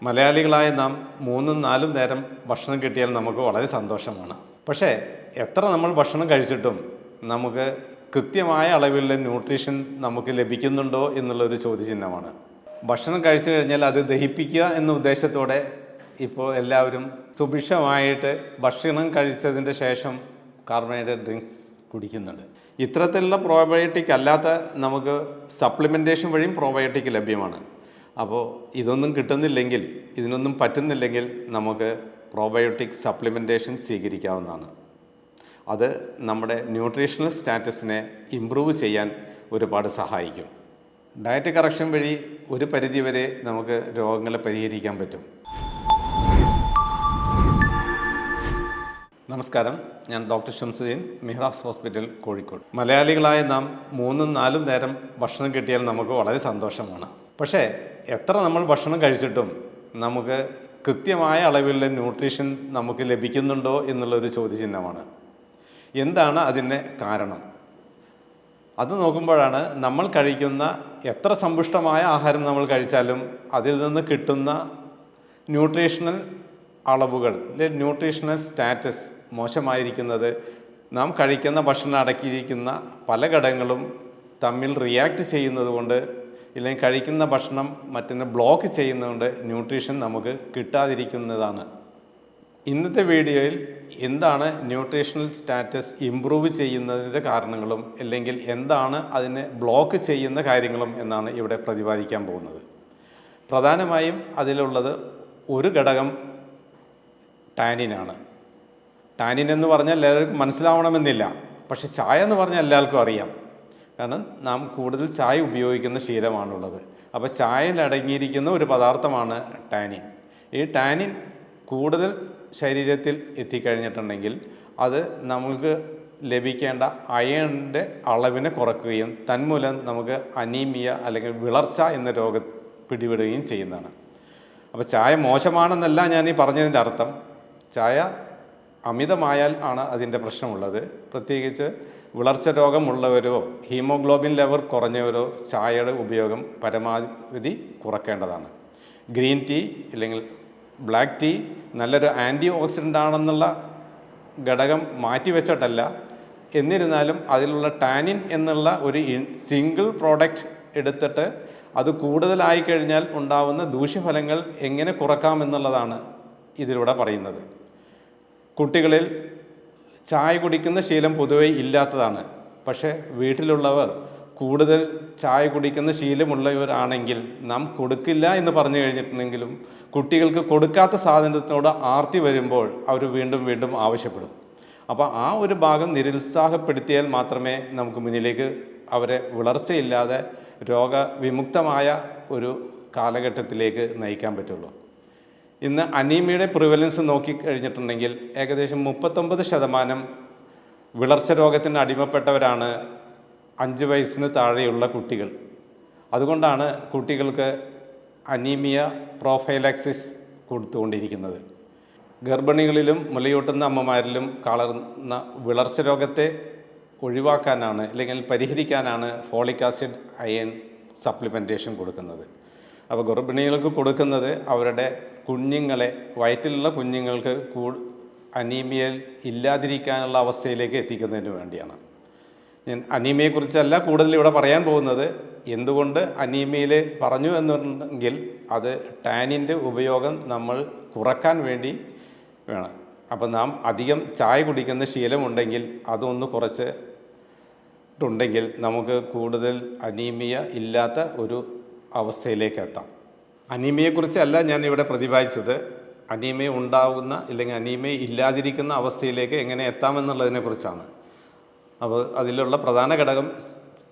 മലയാളികളായ നാം 3-4 നേരം ഭക്ഷണം കിട്ടിയാൽ നമുക്ക് വളരെ സന്തോഷമാണ്. പക്ഷേ എത്ര നമ്മൾ ഭക്ഷണം കഴിച്ചിട്ടും നമുക്ക് കൃത്യമായ അളവിലുള്ള ന്യൂട്രീഷൻ നമുക്ക് ലഭിക്കുന്നുണ്ടോ എന്നുള്ളൊരു ചോദ്യചിഹ്നമാണ്. ഭക്ഷണം കഴിച്ചു കഴിഞ്ഞാൽ അത് ദഹിപ്പിക്കുക എന്ന ഉദ്ദേശത്തോടെ ഇപ്പോൾ എല്ലാവരും സുഭിക്ഷമായിട്ട് ഭക്ഷണം കഴിച്ചതിൻ്റെ ശേഷം കാർബണേറ്റഡ് ഡ്രിങ്ക്സ് കുടിക്കുന്നുണ്ട്. ഇത്തരത്തിലുള്ള പ്രോബയോട്ടിക് അല്ലാത്ത നമുക്ക് സപ്ലിമെൻറ്റേഷൻ വഴിയും പ്രോബയോട്ടിക് ലഭ്യമാണ്. അപ്പോൾ ഇതൊന്നും കിട്ടുന്നില്ലെങ്കിൽ, ഇതിനൊന്നും പറ്റുന്നില്ലെങ്കിൽ നമുക്ക് പ്രോബയോട്ടിക് സപ്ലിമെൻറ്റേഷൻ സ്വീകരിക്കാവുന്നതാണ്. അത് നമ്മുടെ ന്യൂട്രീഷണൽ സ്റ്റാറ്റസിനെ ഇമ്പ്രൂവ് ചെയ്യാൻ ഒരുപാട് സഹായിക്കും. ഡയറ്റ് കറക്ഷൻ വഴി ഒരു പരിധിവരെ നമുക്ക് രോഗങ്ങളെ പരിഹരിക്കാൻ പറ്റും. നമസ്കാരം, ഞാൻ ഡോക്ടർ ഷംസുദ്ദീൻ, മിഹ്റാസ് ഹോസ്പിറ്റൽ, കോഴിക്കോട്. മലയാളികളായ നാം 3-4 നേരം ഭക്ഷണം കിട്ടിയാൽ നമുക്ക് വളരെ സന്തോഷമാണ്. പക്ഷേ എത്ര നമ്മൾ ഭക്ഷണം കഴിച്ചിട്ടും നമുക്ക് കൃത്യമായ അളവിലുള്ള ന്യൂട്രീഷൻ നമുക്ക് ലഭിക്കുന്നുണ്ടോ എന്നുള്ളൊരു ചോദ്യചിഹ്നമാണ്. എന്താണ് അതിൻ്റെ കാരണം? അത് നോക്കുമ്പോഴാണ് നമ്മൾ കഴിക്കുന്ന എത്ര സമ്പുഷ്ടമായ ആഹാരം നമ്മൾ കഴിച്ചാലും അതിൽ നിന്ന് കിട്ടുന്ന ന്യൂട്രീഷണൽ അളവുകൾ, ന്യൂട്രീഷണൽ സ്റ്റാറ്റസ് മോശമായിരിക്കുന്നത്. നാം കഴിക്കുന്ന ഭക്ഷണം അടക്കിയിരിക്കുന്ന പല ഘടകങ്ങളും തമ്മിൽ റിയാക്ട് ചെയ്യുന്നത് കൊണ്ട്, ഇല്ലെങ്കിൽ കഴിക്കുന്ന ഭക്ഷണം മറ്റൊന്ന് ബ്ലോക്ക് ചെയ്യുന്നതുകൊണ്ട് ന്യൂട്രീഷൻ നമുക്ക് കിട്ടാതിരിക്കുന്നതാണ്. ഇന്നത്തെ വീഡിയോയിൽ എന്താണ് ന്യൂട്രീഷണൽ സ്റ്റാറ്റസ് ഇമ്പ്രൂവ് ചെയ്യുന്നതിൻ്റെ കാരണങ്ങളും, അല്ലെങ്കിൽ എന്താണ് അതിനെ ബ്ലോക്ക് ചെയ്യുന്ന കാര്യങ്ങളും എന്നാണ് ഇവിടെ പ്രതിപാദിക്കാൻ പോകുന്നത്. പ്രധാനമായും അതിലുള്ളത് ഒരു ഘടകം ടാനിനാണ്. ടാനിൻ എന്ന് പറഞ്ഞാൽ എല്ലാവർക്കും മനസ്സിലാവണമെന്നില്ല, പക്ഷെ ചായ എന്ന് പറഞ്ഞാൽ എല്ലാവർക്കും അറിയാം. കാരണം നാം കൂടുതൽ ചായ ഉപയോഗിക്കുന്ന ശീലമാണുള്ളത്. അപ്പോൾ ചായയിൽ അടങ്ങിയിരിക്കുന്ന ഒരു പദാർത്ഥമാണ് ടാനിൻ. ഈ ടാനിൻ കൂടുതൽ ശരീരത്തിൽ എത്തിക്കഴിഞ്ഞിട്ടുണ്ടെങ്കിൽ അത് നമുക്ക് ലഭിക്കേണ്ട അയണിൻ്റെ അളവിനെ കുറയ്ക്കുകയും തന്മൂലം നമുക്ക് അനീമിയ അല്ലെങ്കിൽ വിളർച്ച എന്ന രോഗം പിടിപെടുകയും ചെയ്യുന്നതാണ്. അപ്പോൾ ചായ മോശമാണെന്നല്ല ഞാൻ ഈ പറഞ്ഞതിൻ്റെ അർത്ഥം. ചായ അമിതമായാൽ ആണ് അതിൻ്റെ പ്രശ്നമുള്ളത്. പ്രത്യേകിച്ച് വിളർച്ച രോഗമുള്ളവരോ ഹീമോഗ്ലോബിൻ ലെവൽ കുറഞ്ഞവരോ ചായയുടെ ഉപയോഗം പരമാവധി കുറയ്ക്കേണ്ടതാണ്. ഗ്രീൻ ടീ അല്ലെങ്കിൽ ബ്ലാക്ക് ടീ നല്ലൊരു ആൻറ്റി ഓക്സിഡൻ്റ് ആണെന്നുള്ള ഘടകം മാറ്റിവെച്ചിട്ടല്ല, എന്നിരുന്നാലും അതിലുള്ള ടാനിൻ എന്നുള്ള ഒരു സിംഗിൾ പ്രോഡക്റ്റ് എടുത്തിട്ട് അത് കൂടുതലായി കഴിഞ്ഞാൽ ഉണ്ടാവുന്ന ദൂഷ്യഫലങ്ങൾ എങ്ങനെ കുറക്കാമെന്നുള്ളതാണ് ഇതിലൂടെ പറയുന്നത്. കുട്ടികളിൽ ചായ കുടിക്കുന്ന ശീലം പൊതുവെ ഇല്ലാത്തതാണ്. പക്ഷേ വീട്ടിലുള്ളവർ കൂടുതൽ ചായ കുടിക്കുന്ന ശീലമുള്ളവരാണെങ്കിൽ നാം കൊടുക്കില്ല എന്ന് പറഞ്ഞു കഴിഞ്ഞിട്ടുണ്ടെങ്കിലും കുട്ടികൾക്ക് കൊടുക്കാത്ത സാധനത്തിനോട് ആർത്തി വരുമ്പോൾ അവർ വീണ്ടും വീണ്ടും ആവശ്യപ്പെടും. അപ്പോൾ ആ ഒരു ഭാഗം നിരുത്സാഹപ്പെടുത്തിയാൽ മാത്രമേ നമുക്ക് മുന്നിലേക്ക് അവരെ വിളർച്ചയില്ലാതെ രോഗവിമുക്തമായ ഒരു കാലഘട്ടത്തിലേക്ക് നയിക്കാൻ പറ്റുള്ളൂ. ഇന്ന് അനീമിയയുടെ പ്രിവലൻസ് നോക്കിക്കഴിഞ്ഞിട്ടുണ്ടെങ്കിൽ ഏകദേശം 39% വിളർച്ച രോഗത്തിന് അടിമപ്പെട്ടവരാണ് 5 വയസ്സിന് താഴെയുള്ള കുട്ടികൾ. അതുകൊണ്ടാണ് കുട്ടികൾക്ക് അനീമിയ പ്രോഫൈലാക്സിസ് കൊടുത്തുകൊണ്ടിരിക്കുന്നത്. ഗർഭിണികളിലും മുലയൂട്ടുന്ന അമ്മമാരിലും കാണുന്ന വിളർച്ച രോഗത്തെ ഒഴിവാക്കാനാണ്, അല്ലെങ്കിൽ പരിഹരിക്കാനാണ് ഫോളിക് ആസിഡ് അയൺ സപ്ലിമെൻറ്റേഷൻ കൊടുക്കുന്നത്. അപ്പോൾ ഗർഭിണികൾക്ക് കൊടുക്കുന്നത് അവരുടെ കുഞ്ഞുങ്ങളെ, വയറ്റിലുള്ള കുഞ്ഞുങ്ങൾക്ക് അനീമിയയിൽ ഇല്ലാതിരിക്കാനുള്ള അവസ്ഥയിലേക്ക് എത്തിക്കുന്നതിന് വേണ്ടിയാണ്. ഞാൻ അനീമിയയെക്കുറിച്ചല്ല കൂടുതൽ ഇവിടെ പറയാൻ പോകുന്നത്. എന്തുകൊണ്ട് അനീമിയയിൽ പറഞ്ഞു എന്നുണ്ടെങ്കിൽ അത് ടാനിൻ്റെ ഉപയോഗം നമ്മൾ കുറക്കാൻ വേണ്ടി വേണം. അപ്പോൾ നാം അധികം ചായ കുടിക്കുന്ന ശീലമുണ്ടെങ്കിൽ അതൊന്ന് കുറച്ചിട്ടുണ്ടെങ്കിൽ നമുക്ക് കൂടുതൽ അനീമിയ ഇല്ലാത്ത ഒരു അവസ്ഥയിലേക്ക് എത്താം. അനീമിയയെക്കുറിച്ചല്ല ഞാൻ ഇവിടെ പ്രതിപാദിച്ചത്. അനീമിയ ഉണ്ടാകുന്ന അല്ലെങ്കിൽ അനീമിയ ഇല്ലാതിരിക്കുന്ന അവസ്ഥയിലേക്ക് എങ്ങനെ എത്താമെന്നുള്ളതിനെക്കുറിച്ചാണ്. അപ്പോൾ അതിലുള്ള പ്രധാന ഘടകം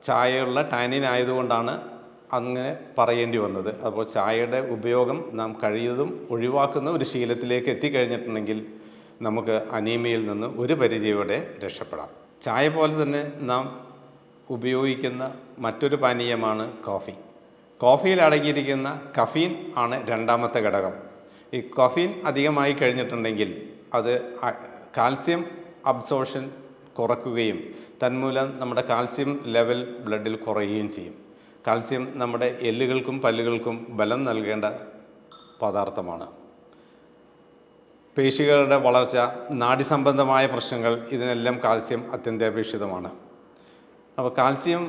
ചായയുള്ള ടാനിൻ ആയതുകൊണ്ടാണ് അങ്ങനെ പറയേണ്ടി വന്നത്. അപ്പോൾ ചായയുടെ ഉപയോഗം നാം കഴിയുന്നതും ഒഴിവാക്കുന്ന ഒരു ശീലത്തിലേക്ക് എത്തിക്കഴിഞ്ഞിട്ടുണ്ടെങ്കിൽ നമുക്ക് അനീമിയയിൽ നിന്ന് ഒരു പരിധിയോടെ രക്ഷപ്പെടാം. ചായ പോലെ തന്നെ നാം ഉപയോഗിക്കുന്ന മറ്റൊരു പാനീയമാണ് കോഫി. കോഫിയിൽ അടങ്ങിയിരിക്കുന്ന കഫീൻ ആണ് രണ്ടാമത്തെ ഘടകം. ഈ കഫീൻ അധികമായി കഴിഞ്ഞിട്ടുണ്ടെങ്കിൽ അത് കാൽസ്യം അബ്സോർഷൻ കുറയ്ക്കുകയും തന്മൂലം നമ്മുടെ കാൽസ്യം ലെവൽ ബ്ലഡിൽ കുറയുകയും ചെയ്യും. കാൽസ്യം നമ്മുടെ എല്ലുകൾക്കും പല്ലുകൾക്കും ബലം നൽകേണ്ട പദാർത്ഥമാണ്. പേശികളുടെ വളർച്ച, നാഡീസംബന്ധമായ പ്രശ്നങ്ങൾ, ഇതിനെല്ലാം കാൽസ്യം അത്യന്താപേക്ഷിതമാണ്. അപ്പോൾ കാൽസ്യം,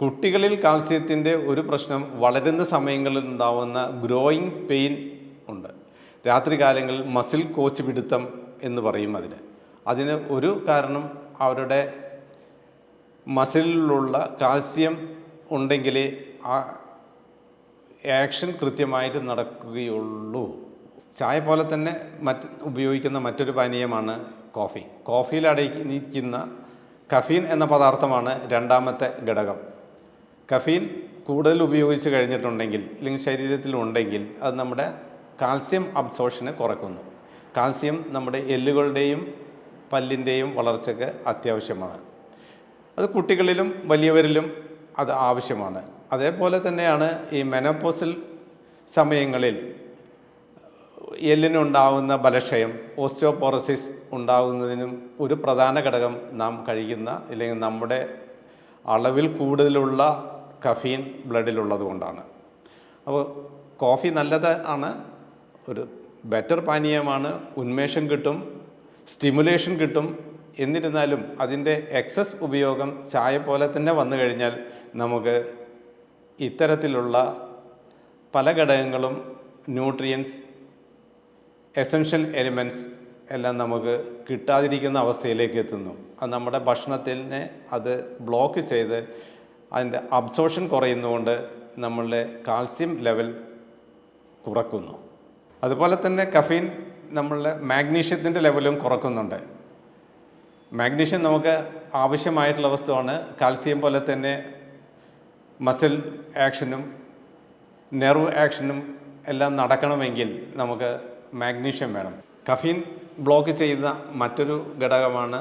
കുട്ടികളിൽ കാൽസ്യത്തിൻ്റെ ഒരു പ്രശ്നം വളരുന്ന സമയങ്ങളിൽ ഉണ്ടാവുന്ന ഗ്രോയിങ് പെയിൻ ഉണ്ട്. രാത്രികാലങ്ങളിൽ മസിൽ കോച്ച് പിടുത്തം എന്ന് പറയും അതിന് ഒരു കാരണം അവരുടെ മസിലിലുള്ള കാൽസ്യം ഉണ്ടെങ്കിലേ ആ ആക്ഷൻ കൃത്യമായിട്ട് നടക്കുകയുള്ളൂ. ചായ പോലെ തന്നെ ഉപയോഗിക്കുന്ന മറ്റൊരു പാനീയമാണ് കോഫി. കോഫിയിൽ അടങ്ങിയിരിക്കുന്ന കഫീൻ എന്ന പദാർത്ഥമാണ് രണ്ടാമത്തെ ഘടകം. കഫീൻ കൂടുതൽ ഉപയോഗിച്ച് കഴിഞ്ഞിട്ടുണ്ടെങ്കിൽ അല്ലെങ്കിൽ ശരീരത്തിലുണ്ടെങ്കിൽ അത് നമ്മുടെ കാൽസ്യം അബ്സോർഷനെ കുറയ്ക്കുന്നു. കാൽസ്യം നമ്മുടെ എല്ലുകളുടെയും പല്ലിൻ്റെയും വളർച്ചയ്ക്ക് അത്യാവശ്യമാണ്. അത് കുട്ടികളിലും വലിയവരിലും അത് ആവശ്യമാണ്. അതേപോലെ തന്നെയാണ് ഈ മെനോപോസൽ സമയങ്ങളിൽ എല്ലിനുണ്ടാവുന്ന ബലക്ഷയം, ഓസ്റ്റിയോപോറോസിസ് ഉണ്ടാകുന്നതിനും ഒരു പ്രധാന ഘടകം നാം കഴിക്കുന്ന അല്ലെങ്കിൽ നമ്മുടെ അളവിൽ കൂടുതലുള്ള കഫീൻ ബ്ലഡിലുള്ളത് കൊണ്ടാണ്. അപ്പോൾ കോഫി നല്ലതാണ്, ഒരു ബെറ്റർ പാനീയമാണ്, ഉന്മേഷം കിട്ടും, സ്റ്റിമുലേഷൻ കിട്ടും. എന്നിരുന്നാലും അതിൻ്റെ എക്സസ് ഉപയോഗം ചായ പോലെ തന്നെ വന്നു കഴിഞ്ഞാൽ നമുക്ക് ഇത്തരത്തിലുള്ള പല ഘടകങ്ങളും, ന്യൂട്രിയൻസ്, എസൻഷ്യൽ എലിമെൻറ്റ്സ് എല്ലാം നമുക്ക് കിട്ടാതിരിക്കുന്ന അവസ്ഥയിലേക്ക് എത്തുന്നു. അത് നമ്മുടെ ഭക്ഷണത്തിനെ അത് ബ്ലോക്ക് ചെയ്ത് അതിൻ്റെ അബ്സോർഷൻ കുറയുന്നതുകൊണ്ട് നമ്മളുടെ കാൽസ്യം ലെവൽ കുറക്കുന്നു. അതുപോലെ തന്നെ കഫീൻ നമ്മളുടെ മാഗ്നീഷ്യത്തിൻ്റെ ലെവലും കുറക്കുന്നുണ്ട്. മാഗ്നീഷ്യം നമുക്ക് ആവശ്യമായിട്ടുള്ള വസ്തുവാണ്. കാൽസ്യം പോലെ തന്നെ മസിൽ ആക്ഷനും നെർവ് ആക്ഷനും എല്ലാം നടക്കണമെങ്കിൽ നമുക്ക് മാഗ്നീഷ്യം വേണം. കഫീൻ ബ്ലോക്ക് ചെയ്യുന്ന മറ്റൊരു ഘടകമാണ്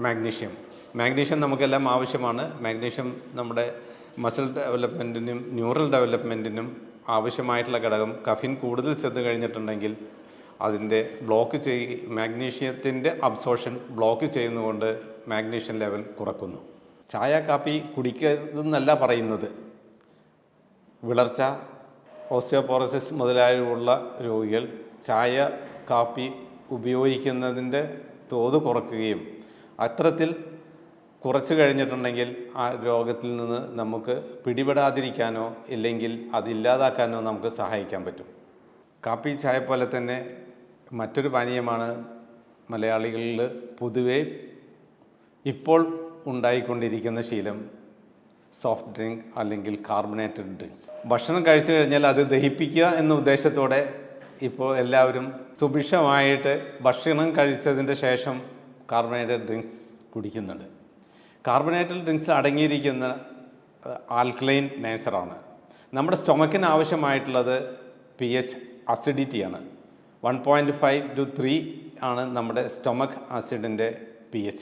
മാഗ്നീഷ്യം. മാഗ്നീഷ്യം നമുക്കെല്ലാം ആവശ്യമാണ്. മാഗ്നീഷ്യം നമ്മുടെ മസിൽ ഡെവലപ്മെൻറ്റിനും ന്യൂറൽ ഡെവലപ്മെൻറ്റിനും ആവശ്യമായിട്ടുള്ള ഘടകം. കഫീൻ കൂടുതൽ ചെന്ന് കഴിഞ്ഞിട്ടുണ്ടെങ്കിൽ അതിൻ്റെ മാഗ്നീഷ്യത്തിൻ്റെ അബ്സോർഷൻ ബ്ലോക്ക് ചെയ്യുന്നതുകൊണ്ട് മാഗ്നീഷ്യം ലെവൽ കുറക്കുന്നു. ചായ കാപ്പി കുടിക്കരുതെന്നല്ല പറയുന്നത്. വിളർച്ച, ഓസ്റ്റിയോപോറോസിസ് മുതലായുള്ള രോഗികൾ ചായ കാപ്പി ഉപയോഗിക്കുന്നതിൻ്റെ തോത് കുറയ്ക്കുകയും അത്തരത്തിൽ കുറച്ച് കഴിഞ്ഞിട്ടുണ്ടെങ്കിൽ ആ രോഗത്തിൽ നിന്ന് നമുക്ക് പിടിപെടാതിരിക്കാനോ ഇല്ലെങ്കിൽ അതില്ലാതാക്കാനോ നമുക്ക് സഹായിക്കാൻ പറ്റും. കാപ്പി ചായ പോലെ തന്നെ മറ്റൊരു പാനീയമാണ് മലയാളികളിൽ പൊതുവെ ഇപ്പോൾ ഉണ്ടായിക്കൊണ്ടിരിക്കുന്ന ശീലം, സോഫ്റ്റ് ഡ്രിങ്ക് അല്ലെങ്കിൽ കാർബണേറ്റഡ് ഡ്രിങ്ക്സ്. ഭക്ഷണം കഴിച്ചു കഴിഞ്ഞാൽ അത് ദഹിപ്പിക്കുക എന്ന ഉദ്ദേശത്തോടെ ഇപ്പോൾ എല്ലാവരും സുഭിക്ഷമായിട്ട് ഭക്ഷണം കഴിച്ചതിൻ്റെ ശേഷം കാർബണേറ്റഡ് ഡ്രിങ്ക്സ് കുടിക്കുന്നുണ്ട്. കാർബണേറ്റഡ് ഡ്രിങ്ക്സ് അടങ്ങിയിരിക്കുന്ന ആൽക്കലൈൻ നേച്ചറാണ്. നമ്മുടെ സ്റ്റൊമക്കിന് ആവശ്യമായിട്ടുള്ളത് pH അസിഡിറ്റിയാണ്. 1.5 to 3 ആണ് നമ്മുടെ സ്റ്റൊമക്ക് ആസിഡിൻ്റെ pH.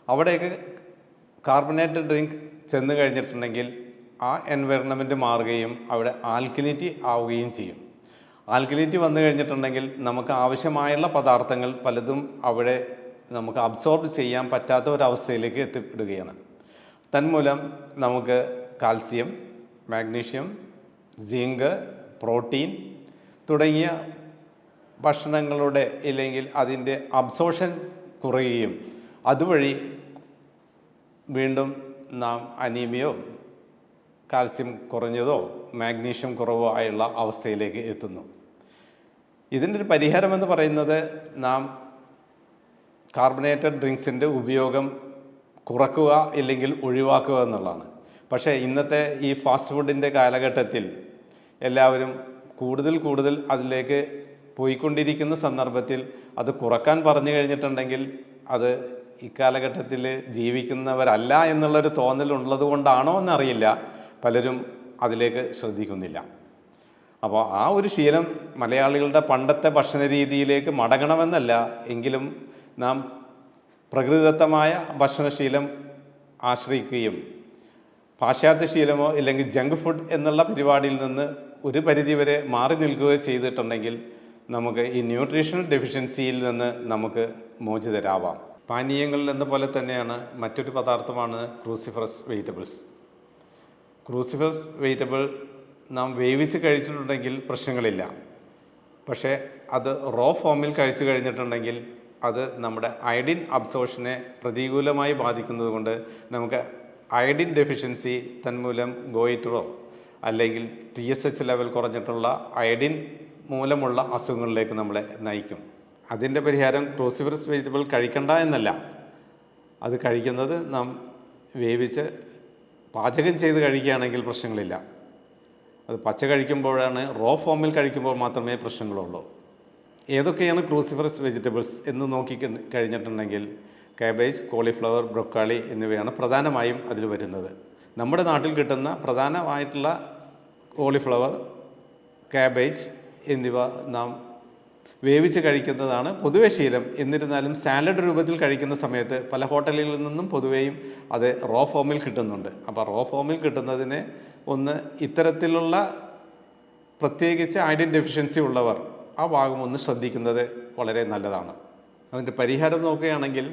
അവിടെയൊക്കെ കാർബണേറ്റഡ് ഡ്രിങ്ക് ചെന്ന് കഴിഞ്ഞിട്ടുണ്ടെങ്കിൽ ആ എൻവയറണമെൻറ്റ് മാറുകയും അവിടെ ആൽക്കലിറ്റി ആവുകയും ചെയ്യും. ആൽക്കലിറ്റി വന്നു കഴിഞ്ഞിട്ടുണ്ടെങ്കിൽ നമുക്ക് ആവശ്യമായുള്ള പദാർത്ഥങ്ങൾ പലതും അവിടെ നമുക്ക് അബ്സോർബ് ചെയ്യാൻ പറ്റാത്ത ഒരവസ്ഥയിലേക്ക് എത്തിപ്പെടുകയാണ്. തന്മൂലം നമുക്ക് കാൽസ്യം, മാഗ്നീഷ്യം, സിങ്ക്, പ്രോട്ടീൻ തുടങ്ങിയ ഭക്ഷണങ്ങളുടെ ഇല്ലെങ്കിൽ അതിൻ്റെ അബ്സോർഷൻ കുറയുകയും അതുവഴി വീണ്ടും നാം അനീമിയോ കാൽസ്യം കുറഞ്ഞതോ മാഗ്നീഷ്യം കുറവോ ആയുള്ള അവസ്ഥയിലേക്ക് എത്തുന്നു. ഇതിൻ്റെ ഒരു പരിഹാരമെന്ന് പറയുന്നത് നാം കാർബണേറ്റഡ് ഡ്രിങ്ക്സിൻ്റെ ഉപയോഗം കുറക്കുക ഇല്ലെങ്കിൽ ഒഴിവാക്കുക എന്നുള്ളതാണ്. പക്ഷേ ഇന്നത്തെ ഈ ഫാസ്റ്റ് ഫുഡിൻ്റെ കാലഘട്ടത്തിൽ എല്ലാവരും കൂടുതൽ അതിലേക്ക് പോയിക്കൊണ്ടിരിക്കുന്ന സന്ദർഭത്തിൽ അത് കുറക്കാൻ പറഞ്ഞു കഴിഞ്ഞിട്ടുണ്ടെങ്കിൽ അത് ഇക്കാലഘട്ടത്തിൽ ജീവിക്കുന്നവരല്ല എന്നുള്ളൊരു തോന്നലുള്ളത് കൊണ്ടാണോ എന്നറിയില്ല, പലരും അതിലേക്ക് ശ്രദ്ധിക്കുന്നില്ല. അപ്പോൾ ആ ഒരു ശീലം മലയാളികളുടെ പണ്ടത്തെ ഭക്ഷണ രീതിയിലേക്ക് മടങ്ങണമെന്നല്ല, എങ്കിലും നാം പ്രകൃതിദത്തമായ ഭക്ഷണശീലം ആശ്രയിക്കുകയും പാശ്ചാത്യ ശീലമോ ഇല്ലെങ്കിൽ ജങ്ക് ഫുഡ് എന്നുള്ള പരിപാടിയിൽ നിന്ന് ഒരു പരിധിവരെ മാറി നിൽക്കുകയോ ചെയ്തിട്ടുണ്ടെങ്കിൽ നമുക്ക് ഈ ന്യൂട്രീഷണൽ ഡെഫിഷ്യൻസിയിൽ നിന്ന് നമുക്ക് മോചിതരാവാം. പാനീയങ്ങളിൽ എന്ന പോലെ തന്നെയാണ് മറ്റൊരു പദാർത്ഥമാണ് ക്രൂസിഫറസ് വെജിറ്റബിൾസ്. ക്രൂസിഫറസ് വെജിറ്റബിൾ നാം വേവിച്ച് കഴിച്ചിട്ടുണ്ടെങ്കിൽ പ്രശ്നങ്ങളില്ല. പക്ഷേ അത് റോ ഫോമിൽ കഴിച്ചു കഴിഞ്ഞിട്ടുണ്ടെങ്കിൽ അത് നമ്മുടെ അയഡിൻ അബ്സോർഷനെ പ്രതികൂലമായി ബാധിക്കുന്നത് കൊണ്ട് നമുക്ക് അയഡിൻ ഡെഫിഷ്യൻസി തന്മൂലം ഗോയിറ്ററോ അല്ലെങ്കിൽ TSH ലെവൽ കുറഞ്ഞിട്ടുള്ള അയഡിൻ മൂലമുള്ള അസുഖങ്ങളിലേക്ക് നമ്മളെ നയിക്കും. അതിൻ്റെ പരിഹാരം ക്രൂസിഫറസ് വെജിറ്റബിൾ കഴിക്കണ്ട എന്നല്ല, അത് കഴിക്കുന്നത് നാം വേവിച്ച് പാചകം ചെയ്ത് കഴിക്കുകയാണെങ്കിൽ പ്രശ്നങ്ങളില്ല. അത് പച്ച കഴിക്കുമ്പോഴാണ്, റോ ഫോമിൽ കഴിക്കുമ്പോൾ മാത്രമേ പ്രശ്നങ്ങളുള്ളൂ. ഏതൊക്കെയാണ് ക്രൂസിഫറസ് വെജിറ്റബിൾസ് എന്ന് നോക്കി കഴിഞ്ഞിട്ടുണ്ടെങ്കിൽ കാബേജ്, കോളിഫ്ലവർ, ബ്രൊക്കോളി എന്നിവയാണ് പ്രധാനമായും അതിൽ വരുന്നത്. നമ്മുടെ നാട്ടിൽ കിട്ടുന്ന പ്രധാനമായിട്ടുള്ള കോളിഫ്ലവർ, കാബേജ് എന്നിവ നാം വേവിച്ച് കഴിക്കുന്നതാണ് പൊതുവെ ശീലം. എന്നിരുന്നാലും സാലഡ് രൂപത്തിൽ കഴിക്കുന്ന സമയത്ത് പല ഹോട്ടലുകളിൽ നിന്നും പൊതുവെയും അത് റോ ഫോമിൽ കിട്ടുന്നുണ്ട്. അപ്പോൾ റോ ഫോമിൽ കിട്ടുന്നതിന് ഇത്തരത്തിലുള്ള പ്രത്യേകിച്ച് അയഡിൻ ഡെഫിഷ്യൻസി ഉള്ളവർ ആ ഭാഗം ഒന്ന് ശ്രദ്ധിക്കുന്നത് വളരെ നല്ലതാണ്. അതിൻ്റെ പരിഹാരം നോക്കുകയാണെങ്കിൽ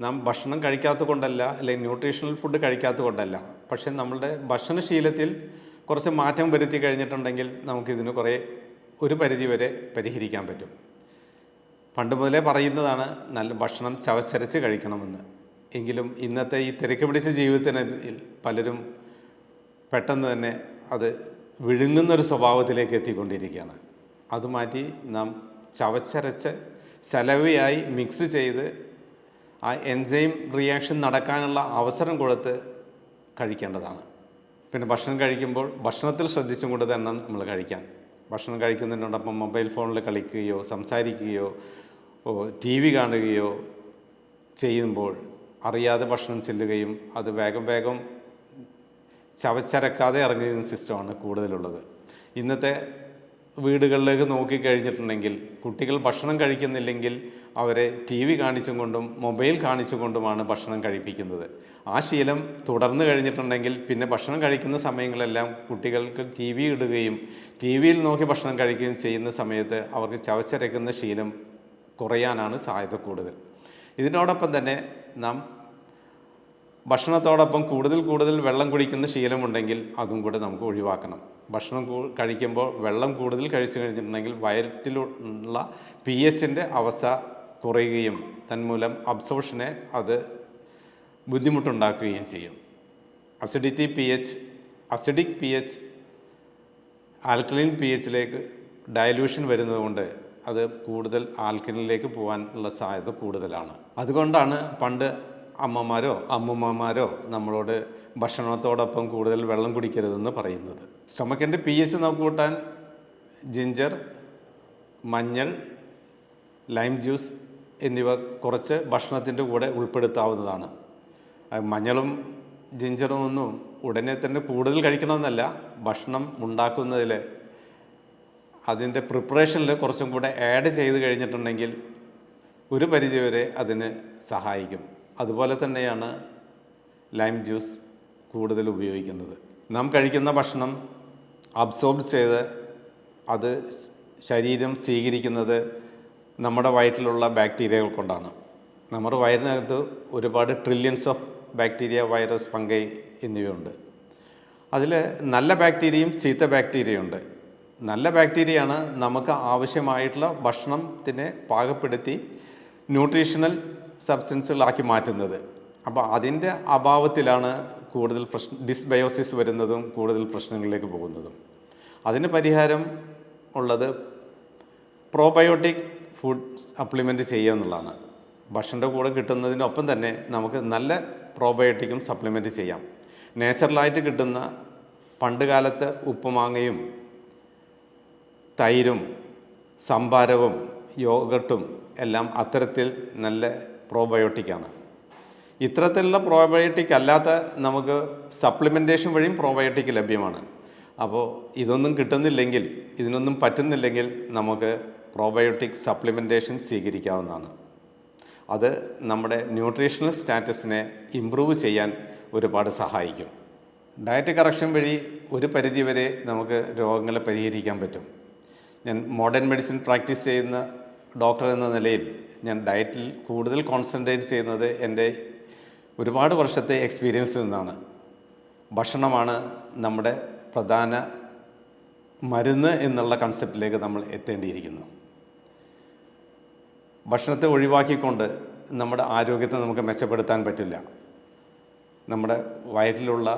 നാം ഭക്ഷണം കഴിക്കാത്തത് കൊണ്ടല്ല, അല്ലെങ്കിൽ ന്യൂട്രീഷണൽ ഫുഡ് കഴിക്കാത്തത് കൊണ്ടല്ല, പക്ഷേ നമ്മളുടെ ഭക്ഷണശീലത്തിൽ കുറച്ച് മാറ്റം വരുത്തി കഴിഞ്ഞിട്ടുണ്ടെങ്കിൽ നമുക്കിതിന് ഒരു പരിധി വരെ പരിഹരിക്കാൻ പറ്റും. പണ്ട് മുതലേ പറയുന്നതാണ് നല്ല ഭക്ഷണം ചവച്ചരച്ച് കഴിക്കണമെന്ന്. എങ്കിലും ഇന്നത്തെ ഈ തിരക്ക് പിടിച്ച ജീവിതത്തിൽ പലരും പെട്ടെന്ന് തന്നെ അത് വിഴുങ്ങുന്നൊരു സ്വഭാവത്തിലേക്ക് എത്തിക്കൊണ്ടിരിക്കുകയാണ്. അത് മാറ്റി നാം ചവച്ചരച്ച് സലവയായി മിക്സ് ചെയ്ത് ആ എൻസൈം റിയാക്ഷൻ നടക്കാനുള്ള അവസരം കൊടുത്ത് കഴിക്കേണ്ടതാണ്. പിന്നെ ഭക്ഷണം കഴിക്കുമ്പോൾ ഭക്ഷണത്തിൽ ശ്രദ്ധിച്ചും കൊണ്ട് തന്നെ നമ്മൾ കഴിക്കാം. ഭക്ഷണം കഴിക്കുന്നതിനോടൊപ്പം മൊബൈൽ ഫോണിൽ കളിക്കുകയോ സംസാരിക്കുകയോ TV കാണുകയോ ചെയ്യുമ്പോൾ അറിയാതെ ഭക്ഷണം ചെല്ലുകയും അത് വേഗം ചവച്ചരക്കാതെ ഇറങ്ങുന്ന സിസ്റ്റമാണ് കൂടുതലുള്ളത്. ഇന്നത്തെ വീടുകളിലേക്ക് നോക്കിക്കഴിഞ്ഞിട്ടുണ്ടെങ്കിൽ കുട്ടികൾ ഭക്ഷണം കഴിക്കുന്നില്ലെങ്കിൽ അവരെ TV കാണിച്ചും കൊണ്ടും മൊബൈൽ കാണിച്ചും കൊണ്ടുമാണ് ഭക്ഷണം കഴിപ്പിക്കുന്നത്. ആ ശീലം തുടർന്ന് കഴിഞ്ഞിട്ടുണ്ടെങ്കിൽ പിന്നെ ഭക്ഷണം കഴിക്കുന്ന സമയങ്ങളെല്ലാം കുട്ടികൾക്ക് TV ഇടുകയും TV-യിൽ നോക്കി ഭക്ഷണം കഴിക്കുകയും ചെയ്യുന്ന സമയത്ത് അവർക്ക് ചവച്ചരക്കുന്ന ശീലം കുറയാനാണ് സാധ്യത കൂടുതൽ. ഇതിനോടൊപ്പം തന്നെ നാം ഭക്ഷണത്തോടൊപ്പം കൂടുതൽ വെള്ളം കുടിക്കുന്ന ശീലമുണ്ടെങ്കിൽ അതും കൂടെ നമുക്ക് ഒഴിവാക്കണം. ഭക്ഷണം കഴിക്കുമ്പോൾ വെള്ളം കൂടുതൽ കഴിച്ചു കഴിഞ്ഞിട്ടുണ്ടെങ്കിൽ വയറ്റിലുള്ള pH-ൻ്റെ അവസ്ഥ കുറയുകയും തന്മൂലം അബ്സോർഷനെ അത് ബുദ്ധിമുട്ടുണ്ടാക്കുകയും ചെയ്യും. അസിഡിക് pH ആൽക്കലൈൻ pH-ലേക്ക് ഡയലൂഷൻ വരുന്നതുകൊണ്ട് അത് കൂടുതൽ ആൽക്കലിനിലേക്ക് പോകാനുള്ള സാധ്യത കൂടുതലാണ്. അതുകൊണ്ടാണ് പണ്ട് അമ്മമാരോ അമ്മൂമ്മമാരോ നമ്മളോട് ഭക്ഷണത്തോടൊപ്പം കൂടുതൽ വെള്ളം കുടിക്കരുതെന്ന് പറയുന്നത്. സ്റ്റൊമക്കിൻ്റെ pH നമുക്ക് കൂട്ടാൻ ജിഞ്ചർ, മഞ്ഞൾ, ലൈം ജ്യൂസ് എന്നിവ കുറച്ച് ഭക്ഷണത്തിൻ്റെ കൂടെ ഉൾപ്പെടുത്താവുന്നതാണ്. മഞ്ഞളും ജിഞ്ചറും ഒന്നും ഉടനെ തന്നെ കൂടുതൽ കഴിക്കണമെന്നല്ല, ഭക്ഷണം ഉണ്ടാക്കുന്നതിൽ അതിൻ്റെ പ്രിപ്പറേഷനിൽ കുറച്ചും കൂടെ ആഡ് ചെയ്ത് കഴിഞ്ഞിട്ടുണ്ടെങ്കിൽ ഒരു പരിധിവരെ അതിന് സഹായിക്കും. അതുപോലെ തന്നെയാണ് ലൈം ജ്യൂസ് കൂടുതൽ ഉപയോഗിക്കുന്നത്. നാം കഴിക്കുന്ന ഭക്ഷണം അബ്സോർബ് ചെയ്ത് അത് ശരീരം സ്വീകരിക്കുന്നത് നമ്മുടെ വയറ്റിലുള്ള ബാക്ടീരിയകൾ കൊണ്ടാണ്. നമ്മുടെ വയറിനകത്ത് ഒരുപാട് trillions of bacteria, virus, fungi എന്നിവയുണ്ട്. അതിൽ നല്ല ബാക്ടീരിയയും ചീത്ത ബാക്ടീരിയയുണ്ട്. നല്ല ബാക്ടീരിയയാണ് നമുക്ക് ആവശ്യമായിട്ടുള്ള ഭക്ഷണത്തിനെ പാകപ്പെടുത്തി ന്യൂട്രീഷണൽ സബ്സ്റ്റൻസുകളാക്കി മാറ്റുന്നത്. അപ്പോൾ അതിൻ്റെ അഭാവത്തിലാണ് കൂടുതൽ ഡിസ്ബയോസിസ് വരുന്നതും കൂടുതൽ പ്രശ്നങ്ങളിലേക്ക് പോകുന്നതും. അതിന് പരിഹാരം ഉള്ളത് പ്രോബയോട്ടിക് ഫുഡ് സപ്ലിമെൻറ്റ് ചെയ്യുക എന്നുള്ളതാണ്. ഭക്ഷണത്തിൻ്റെ കൂടെ കിട്ടുന്നതിനൊപ്പം തന്നെ നമുക്ക് നല്ല പ്രോബയോട്ടിക്കും സപ്ലിമെൻറ്റ് ചെയ്യാം. നേച്ചുറലായിട്ട് കിട്ടുന്ന പണ്ട് കാലത്ത് ഉപ്പുമാങ്ങയും തൈരും സംഭാരവും യോഗട്ടും എല്ലാം അത്തരത്തിൽ നല്ല പ്രോബയോട്ടിക്കാണ്. ഇത്തരത്തിലുള്ള പ്രോബയോട്ടിക് അല്ലാത്ത നമുക്ക് സപ്ലിമെൻറ്റേഷൻ വഴിയും പ്രോബയോട്ടിക് ലഭ്യമാണ്. അപ്പോൾ ഇതൊന്നും കിട്ടുന്നില്ലെങ്കിൽ, ഇതിനൊന്നും പറ്റുന്നില്ലെങ്കിൽ നമുക്ക് പ്രോബയോട്ടിക് സപ്ലിമെൻറ്റേഷൻ സ്വീകരിക്കാവുന്നതാണ്. അത് നമ്മുടെ ന്യൂട്രീഷണൽ സ്റ്റാറ്റസിനെ ഇമ്പ്രൂവ് ചെയ്യാൻ ഒരുപാട് സഹായിക്കും. ഡയറ്റ് കറക്ഷൻ വഴി ഒരു പരിധിവരെ നമുക്ക് രോഗങ്ങളെ പരിഹരിക്കാൻ പറ്റും. ഞാൻ മോഡേൺ മെഡിസിൻ പ്രാക്ടീസ് ചെയ്യുന്ന ഡോക്ടർ എന്ന നിലയിൽ ഞാൻ ഡയറ്റിൽ കൂടുതൽ കോൺസെൻട്രേറ്റ് ചെയ്യുന്നത് എൻ്റെ ഒരുപാട് വർഷത്തെ എക്സ്പീരിയൻസിൽ നിന്നാണ്. ഭക്ഷണമാണ് നമ്മുടെ പ്രധാന മരുന്ന് എന്നുള്ള കൺസെപ്റ്റിലേക്ക് നമ്മൾ എത്തേണ്ടിയിരിക്കുന്നു. ഭക്ഷണത്തെ ഒഴിവാക്കിക്കൊണ്ട് നമ്മുടെ ആരോഗ്യത്തെ നമുക്ക് മെച്ചപ്പെടുത്താൻ പറ്റില്ല. നമ്മുടെ വയറ്റിലുള്ള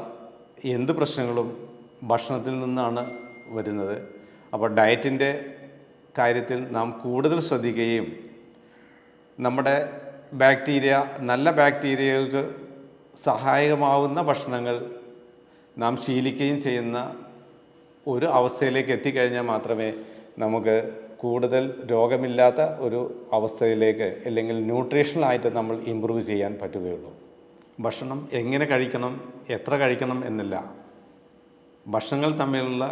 എന്ത് പ്രശ്നങ്ങളും ഭക്ഷണത്തിൽ നിന്നാണ് വരുന്നത്. അപ്പോൾ ഡയറ്റിൻ്റെ കാര്യത്തിൽ നാം കൂടുതൽ ശ്രദ്ധിക്കുകയും നമ്മുടെ നല്ല ബാക്ടീരിയകൾക്ക് സഹായകമാവുന്ന ഭക്ഷണങ്ങൾ നാം ശീലിക്കുകയും ചെയ്യുന്ന ഒരു അവസ്ഥയിലേക്ക് എത്തിക്കഴിഞ്ഞാൽ മാത്രമേ നമുക്ക് കൂടുതൽ രോഗമില്ലാത്ത ഒരു അവസ്ഥയിലേക്ക് അല്ലെങ്കിൽ ന്യൂട്രീഷണലായിട്ട് നമ്മൾ ഇമ്പ്രൂവ് ചെയ്യാൻ പറ്റുകയുള്ളൂ. ഭക്ഷണം എങ്ങനെ കഴിക്കണം, എത്ര കഴിക്കണം എന്നില്ല, ഭക്ഷണങ്ങൾ തമ്മിലുള്ള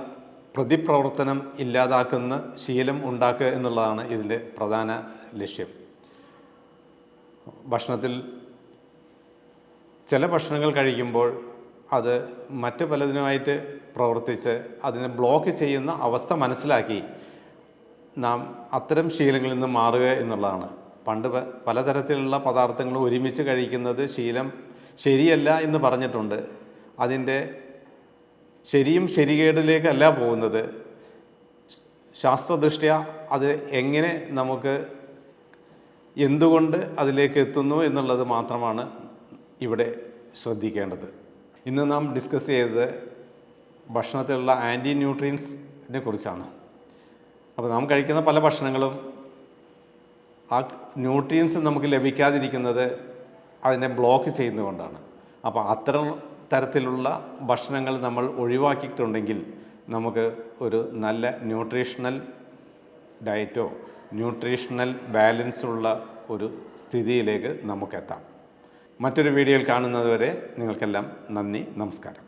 പ്രതിപ്രവർത്തനം ഇല്ലാതാക്കുന്ന ശീലം ഉണ്ടാക്കുക എന്നുള്ളതാണ് ഇതിൻ്റെ പ്രധാന ലക്ഷ്യം. ഭക്ഷണത്തിൽ ചില ഭക്ഷണങ്ങൾ കഴിക്കുമ്പോൾ അത് മറ്റു പലതിനുമായിട്ട് പ്രവർത്തിച്ച് അതിനെ ബ്ലോക്ക് ചെയ്യുന്ന അവസ്ഥ മനസ്സിലാക്കി നാം അത്തരം ശീലങ്ങളിൽ നിന്ന് മാറുക എന്നുള്ളതാണ്. പണ്ട് പലതരത്തിലുള്ള പദാർത്ഥങ്ങൾ ഒരുമിച്ച് കഴിക്കുന്നത് ശീലം ശരിയല്ല എന്ന് പറഞ്ഞിട്ടുണ്ട്. അതിൻ്റെ ശരിയും ശരികേടിലേക്കല്ല പോകുന്നത്. ശാസ്ത്രദൃഷ്ട്യാ അത് എങ്ങനെ നമുക്ക് എന്തുകൊണ്ട് അതിലേക്ക് എത്തുന്നു എന്നുള്ളത് മാത്രമാണ് ഇവിടെ ശ്രദ്ധിക്കേണ്ടത്. ഇന്ന് നാം ഡിസ്കസ് ചെയ്തത് ഭക്ഷണത്തിലുള്ള ആൻറ്റി ന്യൂട്രിയൻസിനെ കുറിച്ചാണ്. അപ്പോൾ നാം കഴിക്കുന്ന പല ഭക്ഷണങ്ങളും ആ ന്യൂട്രിയൻസ് നമുക്ക് ലഭിക്കാതിരിക്കുന്നത് അതിനെ ബ്ലോക്ക് ചെയ്യുന്നതുകൊണ്ടാണ്. അപ്പോൾ അത്തരം തരത്തിലുള്ള ഭക്ഷണങ്ങൾ നമ്മൾ ഒഴിവാക്കിയിട്ടുണ്ടെങ്കിൽ നമുക്ക് ഒരു നല്ല ന്യൂട്രീഷണൽ ഡയറ്റോ ന്യൂട്രീഷണൽ ബാലൻസുള്ള ഒരു സ്ഥിതിയിലേക്ക് നമുക്കെത്താം. മറ്റൊരു വീഡിയോയിൽ കാണുന്നതുവരെ നിങ്ങൾക്കെല്ലാം നന്ദി, നമസ്കാരം.